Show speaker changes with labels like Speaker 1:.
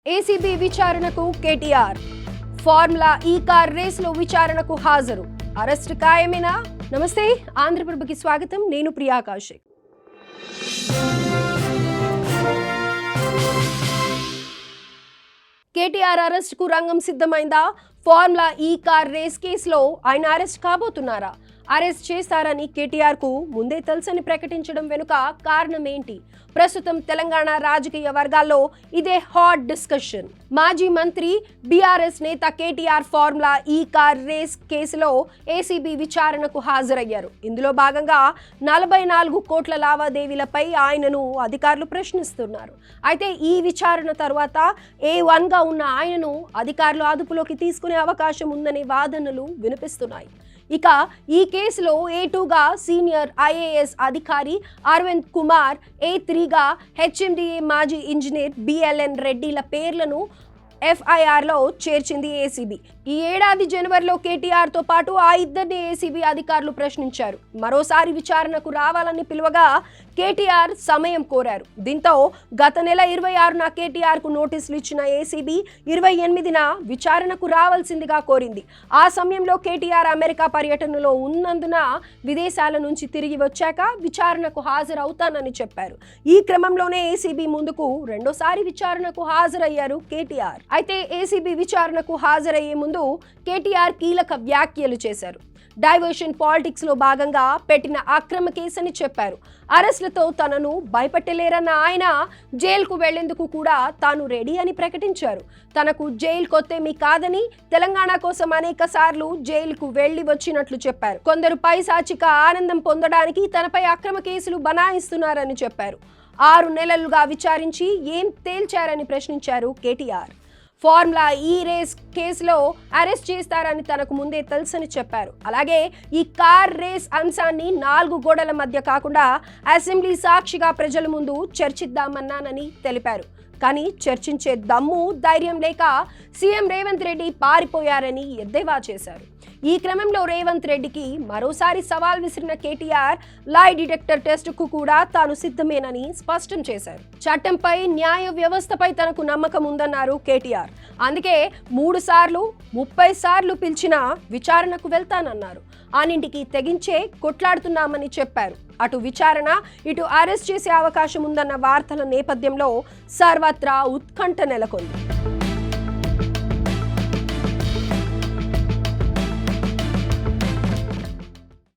Speaker 1: ACB విచారణకు KTR formula ఈ car రేసులో విచారణకు హాజరు అరెస్ట్ ఖాయమేనా? నమస్తే, ఆంధ్రప్రభకి స్వాగతం. నేను ప్రియా కౌశిక్. కేటీఆర్ అరెస్ట్ కు రంగం సిద్ధమైందా? ఫార్ములా ఈ కార్ రేస్ కేసులో ఆయన అరెస్ట్ కాబోతున్నారా? అరెస్ట్ చేస్తారని కేటీఆర్ కు ముందే తెలుసని ప్రకటించడం వెనుక కారణం ఏంటి? ప్రస్తుతం తెలంగాణ రాజకీయ వర్గాల్లో ఇదే హాట్ డిస్కషన్. మాజీ మంత్రి బీఆర్ఎస్ నేత కేటీఆర్ ఫార్ములా ఈ కార్ రేస్ కేసులో ఏసీబీ విచారణకు హాజరయ్యారు. ఇందులో భాగంగా 44 కోట్ల లావాదేవీలపై ఆయనను అధికారులు ప్రశ్నిస్తున్నారు. అయితే ఈ విచారణ తర్వాత A1గా ఉన్న ఆయనను అధికారులు అదుపులోకి తీసుకునే అవకాశం ఉందనే వాదనలు వినిపిస్తున్నాయి. ఇక ఈ కేసులో A2గా సీనియర్ ఐఏఎస్ అధికారి అరవింద్ కుమార్, A3గా హెచ్ఎండిఏ మాజీ ఇంజనీర్ బిఎల్ఎన్ రెడ్డిల పేర్లను FIRలో చేర్చింది ఏసీబీ. ఈ ఏడాది జనవరిలో కేటీఆర్తో పాటు ఆ ఇద్దరిని ఏసీబీ అధికారులు ప్రశ్నించారు. మరోసారి విచారణకు రావాలని పిలువగా కేటీఆర్ సమయం కోరారు. దీంతో గత నెల 26న కేటీఆర్కు నోటీసులు ఇచ్చిన ఏసీబీ 28న విచారణకు రావాల్సిందిగా కోరింది. ఆ సమయంలో కేటీఆర్ అమెరికా పర్యటనలో ఉన్నందున విదేశాల నుంచి తిరిగి వచ్చాక విచారణకు హాజరవుతానని చెప్పారు. ఈ క్రమంలోనే ఏసీబీ ముందుకు రెండోసారి విచారణకు హాజరయ్యారు కేటీఆర్. అయితే ఏసీబీ విచారణకు హాజరయ్యే ముందు కేటీఆర్ కీలక వ్యాఖ్యలు చేశారు. డైవర్షన్ పాలిటిక్స్ లో భాగంగా పెట్టిన అక్రమ కేసని చెప్పారు. అరెస్టులతో తనను భయపెట్టలేరన్న ఆయన జైలుకు వెళ్లేందుకు కూడా తాను రెడీ అని ప్రకటించారు. తనకు జైలు కొత్తేమీ కాదని, తెలంగాణ కోసం అనేక సార్లు జైలుకు వెళ్లి వచ్చినట్లు చెప్పారు. కొందరు పైశాచిక ఆనందం పొందడానికి తనపై అక్రమ కేసులు బనాయిస్తున్నారని చెప్పారు. 6 నెలలుగా విచారించి ఏం తేల్చారని ప్రశ్నించారు కేటీఆర్. ఫార్ములా ఈ రేస్ కేసులో అరెస్ట్ చేస్తారని తనకు ముందే తెలుసని చెప్పారు. అలాగే ఈ కార్ రేస్ అంశాన్ని 4 గోడల మధ్య కాకుండా అసెంబ్లీ సాక్షిగా ప్రజల ముందు చర్చిద్దామన్నానని తెలిపారు. కానీ చర్చించే దమ్ము, ధైర్యం లేక సీఎం రేవంత్ రెడ్డి పారిపోయారని ఎద్దేవా చేశారు. ఈ క్రమంలో రేవంత్ రెడ్డికి మరోసారి సవాల్ విసిరిన కేటీఆర్ లై డిటెక్టర్ టెస్టుకు కూడా తాను సిద్ధమేనని స్పష్టం చేశారు. చట్టంపై, న్యాయ వ్యవస్థపై తనకు నమ్మకం ఉందన్నారు కేటీఆర్. అందుకే 3 సార్లు 30 సార్లు పిలిచినా విచారణకు వెళ్తానన్నారు. అన్నింటికి తెగించే కొట్లాడుతున్నామని చెప్పారు. అటు విచారణ, ఇటు అరెస్ట్ చేసే అవకాశం ఉందన్న వార్తల నేపథ్యంలో సర్వత్రా ఉత్కంఠ నెలకొంది.